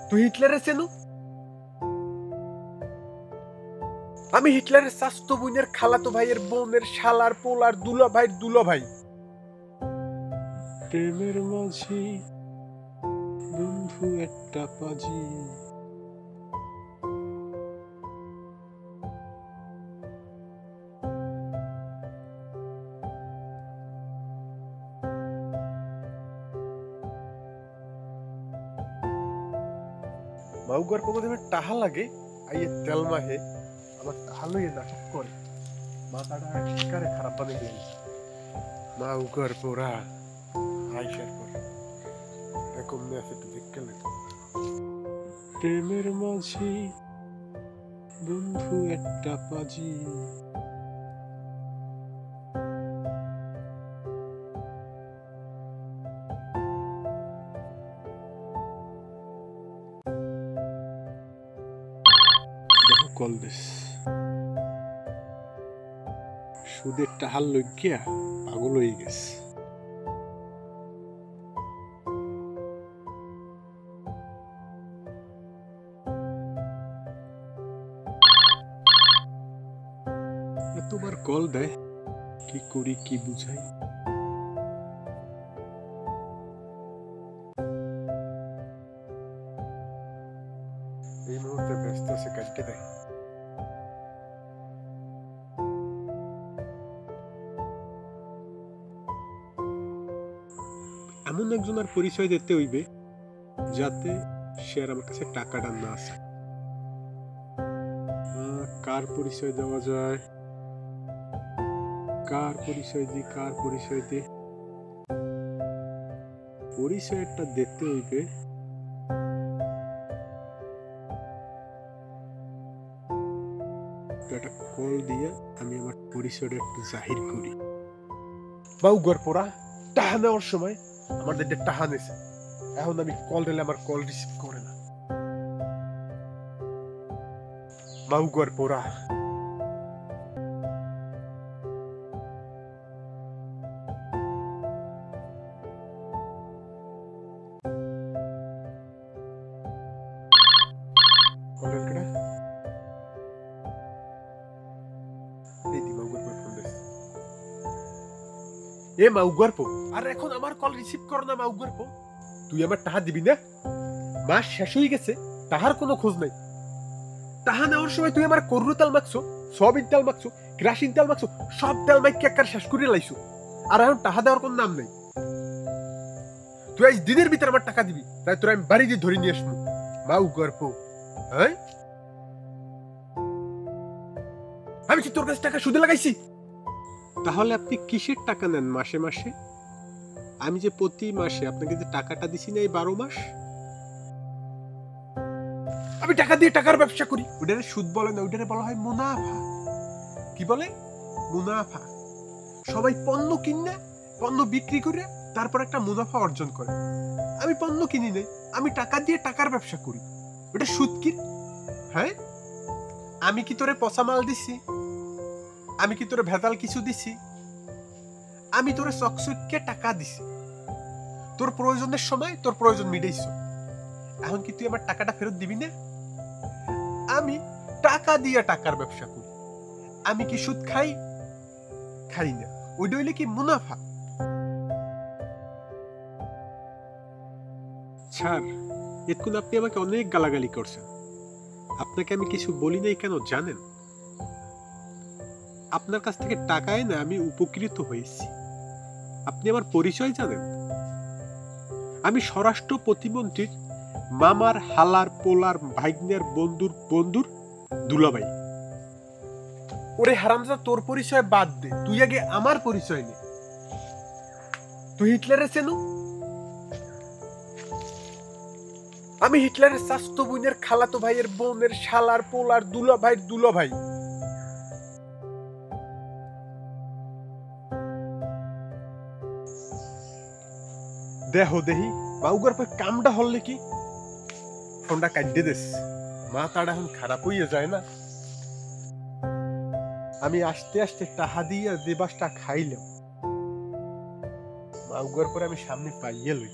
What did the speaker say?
তুই হিটলারের চেনো? আমি হিটলারের চাচতো বোনের খালাতো ভাইয়ের বোনের শালার পোলার দুলা ভাইয়ের দুলা ভাই। প্রেমের মাঝি বন্ধু একটা পাজি। মাউগার পকতে টাহা লাগে আইয়ে তেল মাহে আমার তাহলেই নাটক করে মাথাটা একেবারে খারাপ বানিয়ে দিল। মাউগার পোড়া আইসার পর এরকম আছে একটু দেখতে লাগে। প্রেমের মাঝি বন্ধু একটা পাজি। দেখো কল দিস সুদের টাহাল লইয়া পাগল হয়ে গেছে। এতবার কল দেয়, কি করি কি বুঝাই। এই মুহূর্তে ব্যস্ত আছে, কাটতে দেয়। এমন একজনের পরিচয় দিতে হইবে যাতে সে আর আমার কাছে টাকাটা না আসে। কার পরিচয় দেওয়া যায়? কার পরিচয় দি? পরিচয়টা দিতে হইবে একটা কল দিয়ে আমি আমার পরিচয়টা একটু জাহির করি। মাউগার পোড়া টাহা নেওয়ার সময় আমার দিকে টাহা নিছে, এখন আমি কল দিলে আমার কল রিসিভ করে না। মাউগার পোড়া এ মাউগার পো, আর এখন আমার কল রিসিভ করো না মাউগার পো। তুই আমার টাহা দিবি না? মাস শেষ হয়ে গেছে, টাহার কোনো খোঁজ নাই। টাহা নেওয়ার সময় তুই আমার কররু তেল মাখছো, সয়াবিন তেল মাখছো, কেরাসিন তেল মাখছো, সব তেল মাইকে একার শেষ করে লাইছো, আর এখন টাহা দেওয়ার কোন নাম নাই। তুই আজ দিনের ভিতরে আমার টাকা দিবি, তাই তোর আমি বাড়ি দিয়ে ধরে নিয়ে আসবো। মাউগার পো, হ্যাঁ আমি কি তোর কাছে টাকা সুদে লাগাইছি? তাহলে আপনি কিসের টাকা নেন মাসে মাসে? আমি যে প্রতি মাসে আপনাকে যে টাকাটা দিছি না এই 12 মাস, আমি টাকা দিয়ে টাকার ব্যবসা করি। ওটারে সুদ বলে না, ওটারে বলা হয় মুনাফা। কি বলে? মুনাফা। সবাই পণ্য কিনে পণ্য বিক্রি করে তারপর একটা মুনাফা অর্জন করে। আমি পণ্য কিনি নাই, আমি টাকা দিয়ে টাকার ব্যবসা করি। ওটা সুদ কি? হ্যাঁ, আমি কি তোরে পচা মাল দিছি? আমি কি তোরে ভেজাল কিছু দিছি? আমি তোরে চকচকে টাকা দিছি, তোর প্রয়োজনের সময় তোর প্রয়োজন মিটাইছো। এখন কি তুই আমার টাকাটা ফেরত দিবি না? আমি টাকা দিয়ে টাকার ব্যবসা করি। আমি কি সুদ খাই? খাই না। ওইটা হইলে কি মুনাফা? স্যার এতক্ষণ আপনি আমাকে অনেক গালাগালি করছেন। আপনাকে আমি কিছু বলি নাই কেন জানেন? আপনার কাছ থেকে টাকায় না আমি উপকৃত হয়েছি। আপনি আমার পরিচয় জানেন? আমি স্বরাষ্ট্র প্রতিমন্ত্রীর মামার হালার পোলার ভাগ্নের বন্ধুর বন্ধুর দুলাভাই। ওরে হারামজাদা, তোর পরিচয় বাদ দে, তুই আগে আমার পরিচয় নে। তুই হিটলারের চেনো? আমি হিটলারের চাচতো বোনের খালাতো ভাইয়ের বোনের শালার পোলার দুলা ভাইয়ের দুলা ভাই। দেহ দেহি মাউগার পর কামটা হলে কি ফোনটা কাটতে দেস, মাথাটা এখন খারাপ হইয়া যায় না। আমি আস্তে আস্তে টাহা দিয়ে দেবাসটা খাইলাম, মাউগার পরে আমি সামনে পাইয়ে লই।